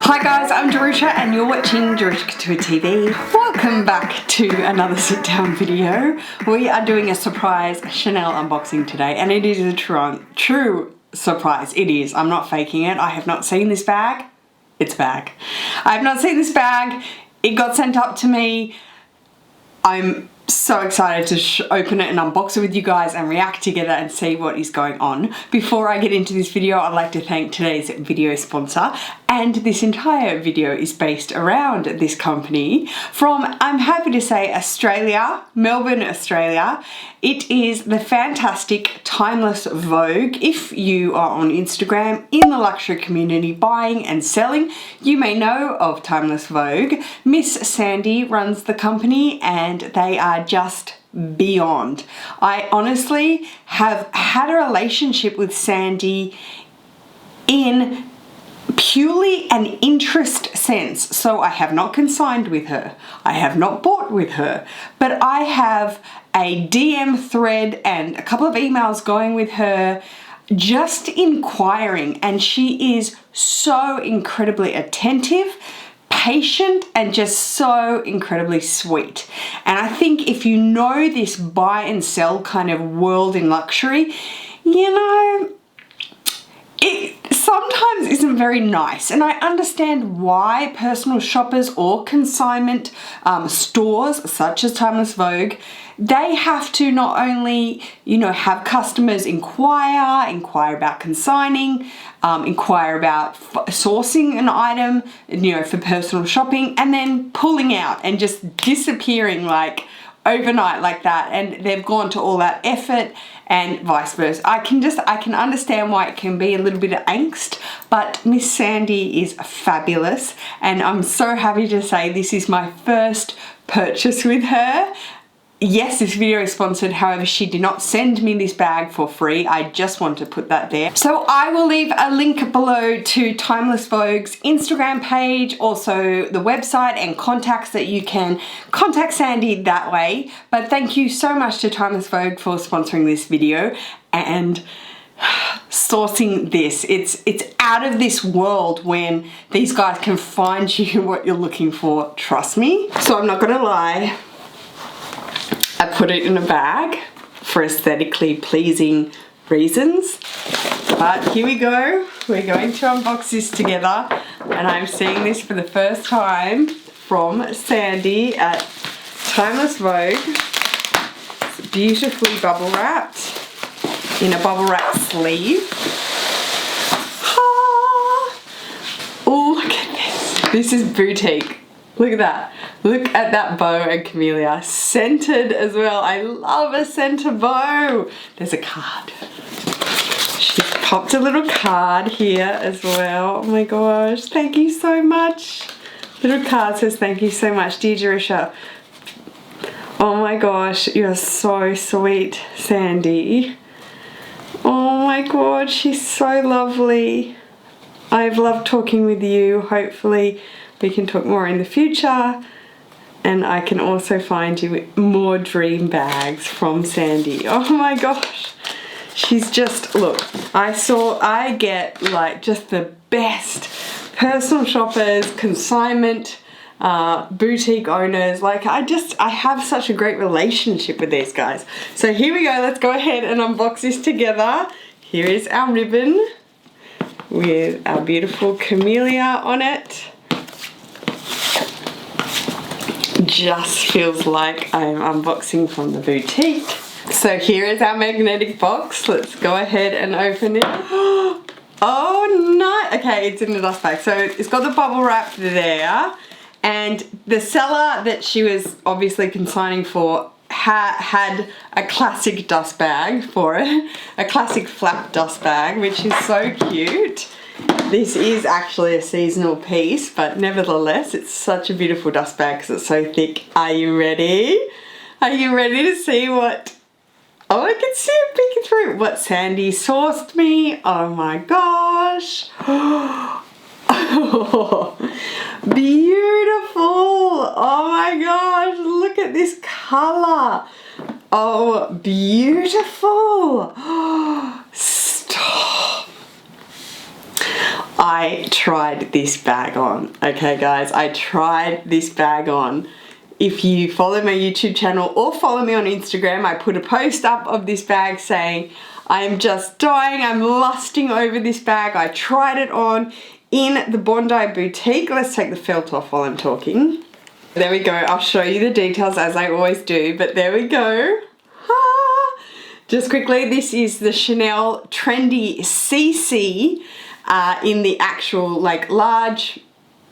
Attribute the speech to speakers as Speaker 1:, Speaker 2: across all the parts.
Speaker 1: Hi guys, I'm Jerusha and you're watching Jerusha Couture TV. Welcome back to another sit down video. We are doing a surprise Chanel unboxing today and it is a true surprise. It is. I'm not faking it. I have not seen this bag. It's a bag. I have not seen this bag. It got sent up to me. I'm so excited to open it and unbox it with you guys and react together and see what is going on. Before I get into this video, I'd like to thank today's video sponsor, and this entire video is based around this company from, I'm happy to say, Australia, Melbourne, Australia. It is the fantastic Timeless Vogue. If you are on Instagram in the luxury community buying and selling, you may know of Timeless Vogue. Miss Sandy runs the company and they are just beyond. I honestly have had a relationship with Sandy in purely an interest sense. So I have not consigned with her. I have not bought with her, but I have a DM thread and a couple of emails going with her just inquiring, and she is so incredibly attentive, patient, and just so incredibly sweet. And I think if you know this buy and sell kind of world in luxury, you know, it sometimes isn't very nice, and I understand why personal shoppers or consignment stores such as Timeless Vogue, they have to not only, you know, have customers inquire about consigning, inquire about sourcing an item, you know, for personal shopping, and then pulling out and just disappearing like overnight like that, and they've gone to all that effort and vice versa. I can understand why it can be a little bit of angst, but Miss Sandy is fabulous and I'm so happy to say this is my first purchase with her. Yes, this video is sponsored, however, she did not send me this bag for free. I just want to put that there. So I will leave a link below to Timeless Vogue's Instagram page, also the website and contacts that you can contact Sandy that way. But thank you so much to Timeless Vogue for sponsoring this video and sourcing this. It's out of this world when these guys can find you what you're looking for, trust me. So I'm not gonna lie, I put it in a bag for aesthetically pleasing reasons. But here we go. We're going to unbox this together and I'm seeing this for the first time from Sandy at Timeless Vogue. It's beautifully bubble wrapped in a bubble wrap sleeve. Ah. Oh, look at this. This is boutique. Look at that. Look at that bow and camellia. Scented as well. I love a center bow. There's a card. She's popped a little card here as well. Oh my gosh. Thank you so much. Little card says thank you so much, dear Jerusha. Oh my gosh. You're so sweet, Sandy. Oh my god. She's so lovely. I've loved talking with you. Hopefully we can talk more in the future, and I can also find you more dream bags from Sandy. Oh my gosh, she's just, look, I get like just the best personal shoppers, consignment, boutique owners. Like I have such a great relationship with these guys. So here we go, let's go ahead and unbox this together. Here is our ribbon with our beautiful camellia on it. Just feels like I'm unboxing from the boutique. So here is our magnetic box. Let's go ahead and open it. Oh no, okay, it's in the dust bag. So it's got the bubble wrap there, and the seller that she was obviously consigning for had a classic dust bag for it, a classic flap dust bag, which is so cute. This is actually a seasonal piece, but nevertheless, it's such a beautiful dust bag because it's so thick. Are you ready? Are you ready to see what... Oh, I can see it peeking through. What Sandy sourced me. Oh my gosh. Oh, beautiful. Oh my gosh, look at this color. Oh, beautiful. Stop. I tried this bag on. Okay guys, I tried this bag on. If you follow my YouTube channel or follow me on Instagram, I put a post up of this bag saying, I am just dying, I'm lusting over this bag. I tried it on in the Bondi boutique. Let's take the felt off while I'm talking. There we go, I'll show you the details as I always do, but there we go. Just quickly, this is the Chanel Trendy CC in the actual like large,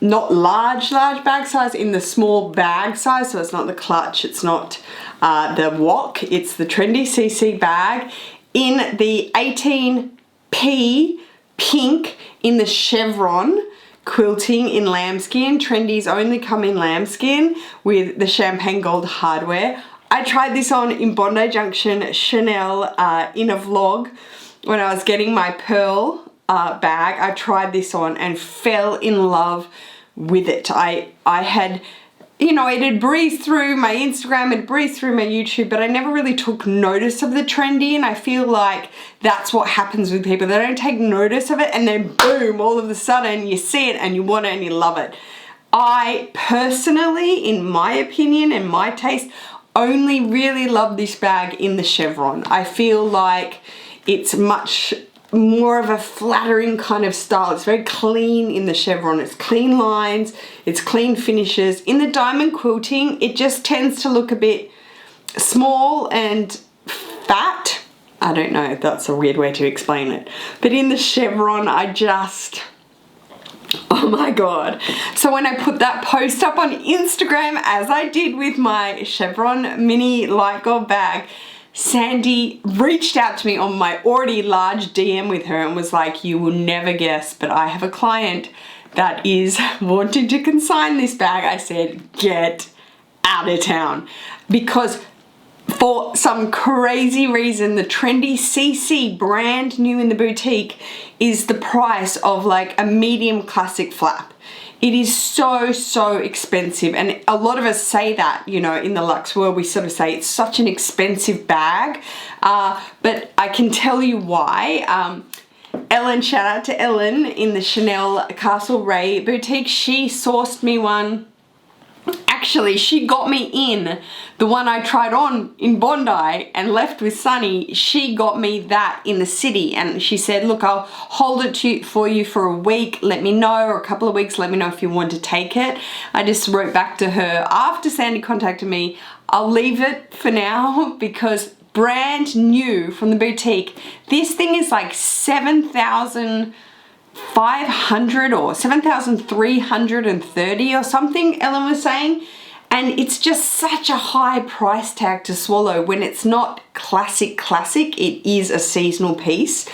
Speaker 1: not large bag size, in the small bag size. So it's not the clutch, it's not the wok, it's the Trendy CC bag in the 18P pink in the chevron quilting in lambskin. Trendy's only come in lambskin with the champagne gold hardware. I tried this on in Bondi Junction Chanel in a vlog when I was getting my pearl bag. I tried this on and fell in love with it. I had, you know, it had breezed through my Instagram, it had breezed through my YouTube, but I never really took notice of the trendy, and I feel like that's what happens with people. They don't take notice of it, and then boom, all of a sudden you see it and you want it and you love it. I personally, in my opinion and my taste, only really love this bag in the chevron. I feel like it's much more of a flattering kind of style. It's very clean in the chevron. It's clean lines, it's clean finishes. In the diamond quilting, it just tends to look a bit small and fat. I don't know, that's a weird way to explain it. But in the chevron, I just, oh my god. So when I put that post up on Instagram, as I did with my chevron mini light gold bag, Sandy reached out to me on my already large DM with her and was like, you will never guess, but I have a client that is wanting to consign this bag. I said, get out of town. Because for some crazy reason, the Trendy CC, brand new in the boutique, is the price of like a medium classic flap. It is so expensive, and a lot of us say that, you know, in the luxe world we sort of say it's such an expensive bag, but I can tell you why. Ellen, shout out to Ellen in the Chanel Castlereagh boutique, she sourced me one. Actually, she got me in the one I tried on in Bondi and left with Sunny. She got me that in the city, and she said, look, I'll hold it for you for a week, let me know, or a couple of weeks, let me know if you want to take it. I just wrote back to her after Sandy contacted me, I'll leave it for now because brand new from the boutique, this thing is like 7,500 or 7,330 or something, Ellen was saying, and it's just such a high price tag to swallow when it's not classic. It is a seasonal piece,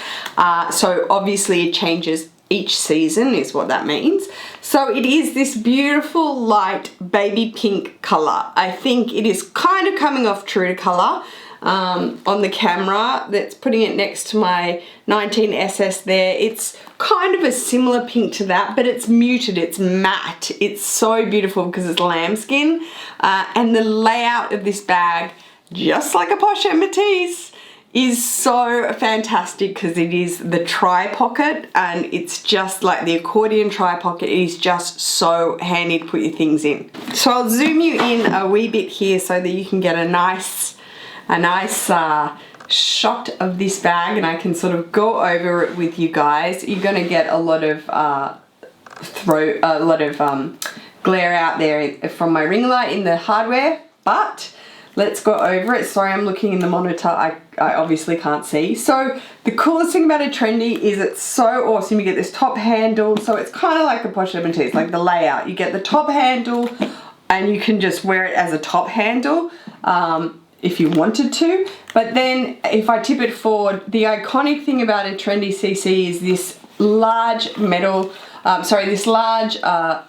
Speaker 1: so obviously it changes each season is what that means. So it is this beautiful light baby pink color. I think it is kind of coming off true to color. On the camera that's putting it next to my 19SS there, it's kind of a similar pink to that, but it's muted, it's matte. It's so beautiful because it's lambskin, and the layout of this bag, just like a posh Matisse, is so fantastic because it is the tri-pocket, and it's just like the accordion tri-pocket. It is just so handy to put your things in. So I'll zoom you in a wee bit here so that you can get a nice shot of this bag, and I can sort of go over it with you guys. You're gonna get a lot of glare out there from my ring light in the hardware, but let's go over it. Sorry, I'm looking in the monitor. I obviously can't see. So the coolest thing about a Trendy is it's so awesome. You get this top handle, so it's kind of like a poche lemon-tea. It's like the layout. You get the top handle, and you can just wear it as a top handle. If you wanted to, but then if I tip it forward, the iconic thing about a Trendy CC is this large metal, this large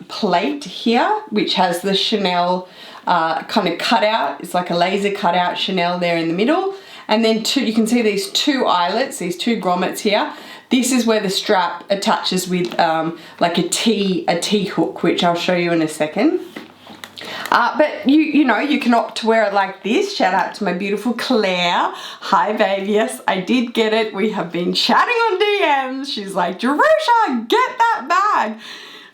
Speaker 1: plate here, which has the Chanel kind of cutout. It's like a laser cutout Chanel there in the middle, and then you can see these two eyelets, these two grommets here. This is where the strap attaches with like a T hook, which I'll show you in a second. But you know, you can opt to wear it like this. Shout out to my beautiful Claire. Hi babe, yes, I did get it. We have been chatting on DMs. She's like, Jerusha, get that bag.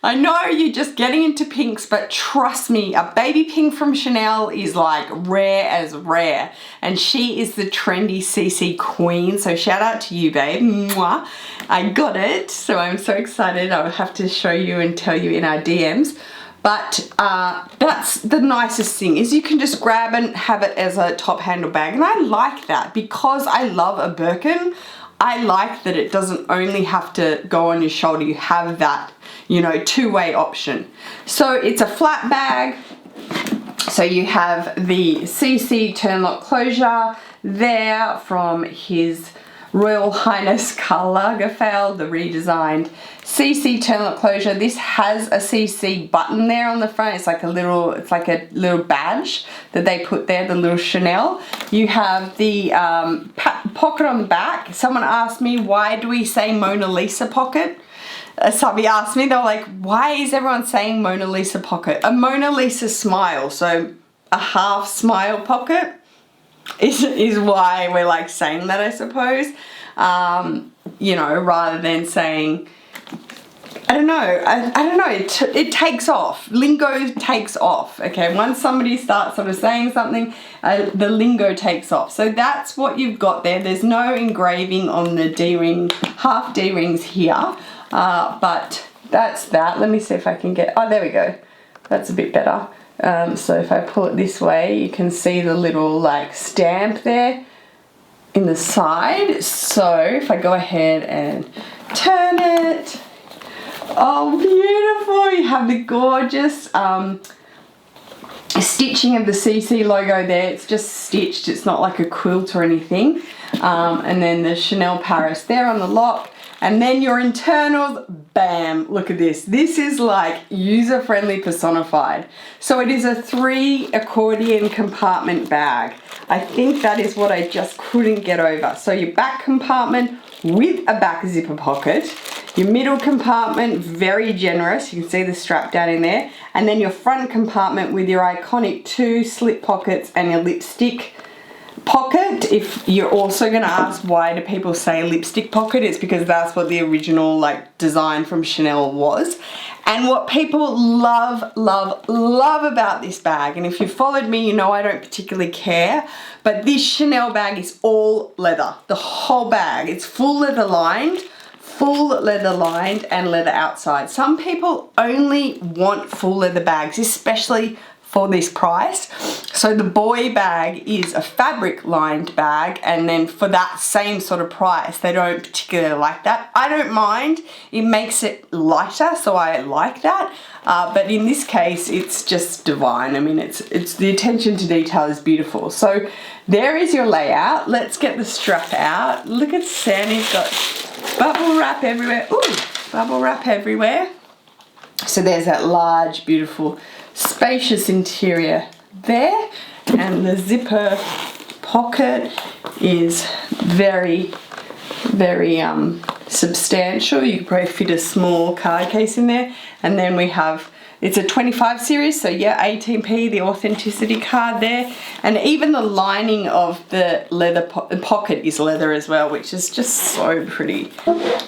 Speaker 1: I know you're just getting into pinks, but trust me, a baby pink from Chanel is like rare as rare. And she is the trendy CC queen. So shout out to you, babe. Mwah. I got it. So I'm so excited. I'll have to show you and tell you in our DMs. But that's the nicest thing, is you can just grab and have it as a top handle bag. And I like that because I love a Birkin. I like that it doesn't only have to go on your shoulder. You have that, you know, two-way option. So it's a flat bag. So you have the CC turn lock closure there from His Royal Highness Karl Lagerfeld, the redesigned CC turn lock closure. This has a CC button there on the front. It's like a little badge that they put there, the little Chanel. You have the pocket on the back. Someone asked me, why do we say Mona Lisa pocket? Subby asked me, they were like, why is everyone saying Mona Lisa pocket? A Mona Lisa smile, so a half smile pocket is why we're like saying that, I suppose. You know, rather than saying, I don't know, it takes off. Lingo takes off, okay? Once somebody starts sort of saying something, the lingo takes off. So that's what you've got there. There's no engraving on the D-ring, half D-rings here, but that's that. Let me see if I can get, oh, there we go. That's a bit better. So if I pull it this way, you can see the little like stamp there in the side. So if I go ahead and turn it, oh beautiful, you have the gorgeous stitching of the CC logo there. It's just stitched, it's not like a quilt or anything. And then the Chanel Paris there on the lock. And then your internals, bam, look at this. This is like user-friendly personified. So it is a 3 accordion compartment bag. I think that is what I just couldn't get over. So your back compartment with a back zipper pocket. Your middle compartment, very generous. You can see the strap down in there. And then your front compartment with your iconic 2 slip pockets and your lipstick pocket. If you're also going to ask why do people say lipstick pocket, it's because that's what the original like design from Chanel was. And what people love, love, love about this bag, and if you followed me, you know I don't particularly care, but this Chanel bag is all leather. The whole bag, it's full leather lined and leather outside. Some people only want full leather bags, especially for this price. So the boy bag is a fabric lined bag, and then for that same sort of price, they don't particularly like that. I don't mind, it makes it lighter, so I like that. But in this case, it's just divine. I mean, it's the attention to detail is beautiful. So there is your layout. Let's get the strap out. Look at Sandy's got bubble wrap everywhere. Ooh, bubble wrap everywhere. So there's that large, beautiful, spacious interior there, and the zipper pocket is very, very substantial. You could probably fit a small card case in there. And then we have, it's a 25 series, so yeah, 18p, the authenticity card there. And even the lining of the leather pocket is leather as well, which is just so pretty.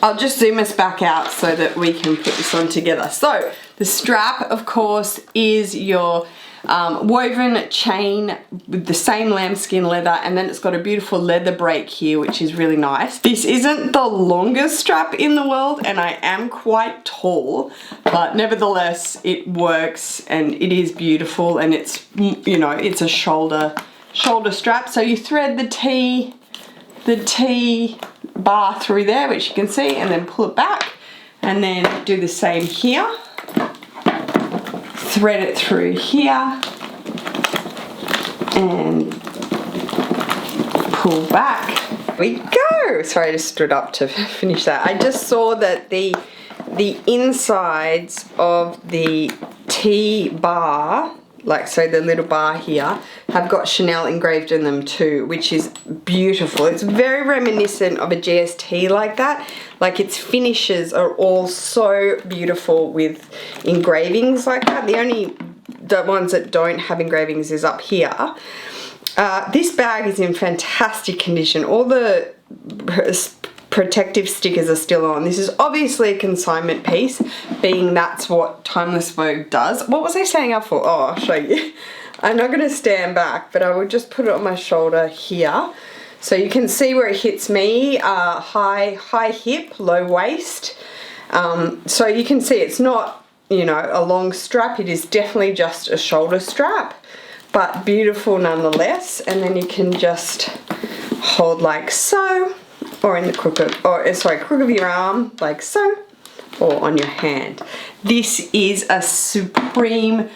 Speaker 1: I'll just zoom us back out so that we can put this on together. So the strap, of course, is your woven chain with the same lambskin leather, and then it's got a beautiful leather break here, which is really nice. This isn't the longest strap in the world, and I am quite tall, but nevertheless it works and it is beautiful, and it's, you know, it's a shoulder strap. So you thread the T bar through there, which you can see, and then pull it back, and then do the same here. Thread it through here and pull back. There we go. Sorry, I just stood up to finish that. I just saw that the insides of the T bar, like so the little bar here, have got Chanel engraved in them too, which is beautiful. It's very reminiscent of a GST like that. Like its finishes are all so beautiful with engravings like that. The only the ones that don't have engravings is up here. This bag is in fantastic condition. All the protective stickers are still on. This is obviously a consignment piece, being that's what Timeless Vogue does. What was I standing up for? Oh, I'll show you. I'm not going to stand back, but I will just put it on my shoulder here. So you can see where it hits me, high hip, low waist. So you can see it's not, you know, a long strap. It is definitely just a shoulder strap, but beautiful nonetheless. And then you can just hold like so, or in the crook of your arm, like so, or on your hand. This is a supreme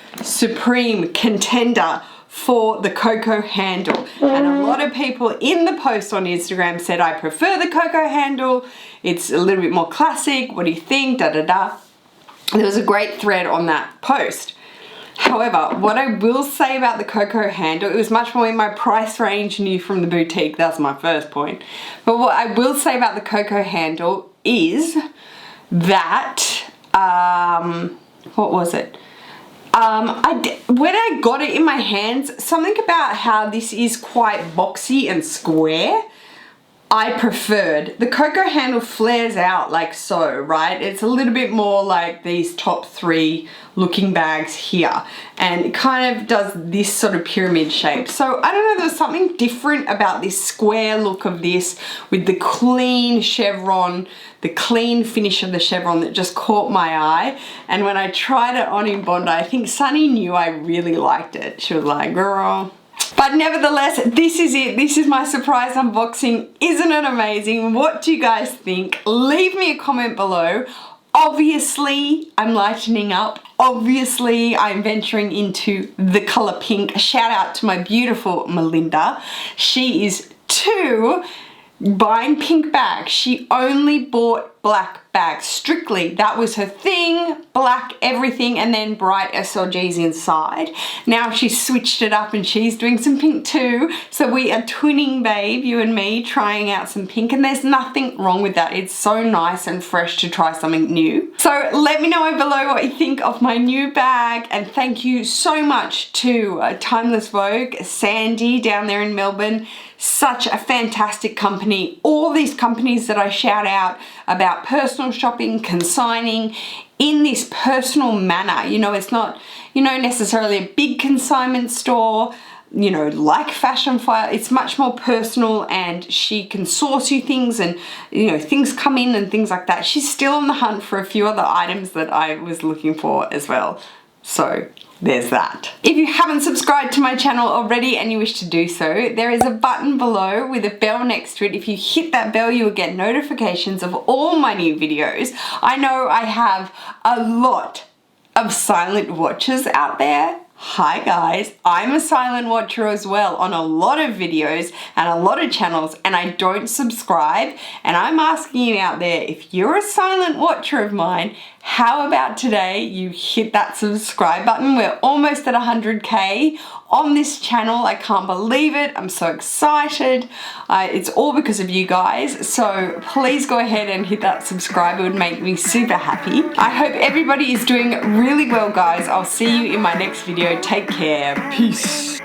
Speaker 1: contender for the Coco handle, and a lot of people in the post on Instagram said, I prefer the Coco handle, it's a little bit more classic, what do you think, da da da. There was a great thread on that post. However, what I will say about the Coco handle, it was much more in my price range, new from the boutique, that's my first point. But what I will say about the Coco handle is that, what was it? When I got it in my hands, something about how this is quite boxy and square, I preferred. The Coco handle flares out like so, right? It's a little bit more like these top three looking bags here, and it kind of does this sort of pyramid shape. So I don't know, there's something different about this square look of this with the clean chevron, the clean finish of the chevron that just caught my eye. And when I tried it on in Bondi, I think Sunny knew I really liked it. She was like, girl. But nevertheless, this is it. This is my surprise unboxing. Isn't it amazing? What do you guys think? Leave me a comment below. Obviously, I'm lightening up. Obviously, I'm venturing into the color pink. Shout out to my beautiful Melinda. She is buying pink bags. She only bought black bags, strictly. That was her thing, black everything, and then bright SLGs inside. Now she's switched it up and she's doing some pink too. So we are twinning, babe, you and me, trying out some pink, and there's nothing wrong with that. It's so nice and fresh to try something new. So let me know below what you think of my new bag, and thank you so much to Timeless Vogue, Sandy down there in Melbourne. Such a fantastic company. All these companies that I shout out about personal shopping, consigning in this personal manner. You know, it's not, you know, necessarily a big consignment store, you know, like FASHIONPHILE. It's much more personal, and she can source you things, and, you know, things come in and things like that. She's still on the hunt for a few other items that I was looking for as well. So there's that. If you haven't subscribed to my channel already and you wish to do so, there is a button below with a bell next to it. If you hit that bell, you will get notifications of all my new videos. I know I have a lot of silent watchers out there. Hi guys, I'm a silent watcher as well on a lot of videos and a lot of channels, and I don't subscribe, and I'm asking you out there, if you're a silent watcher of mine, how about today you hit that subscribe button? We're almost at 100K on this channel. I can't believe it. I'm so excited. It's all because of you guys. So please go ahead and hit that subscribe. It would make me super happy. I hope everybody is doing really well, guys. I'll see you in my next video. Take care. Peace.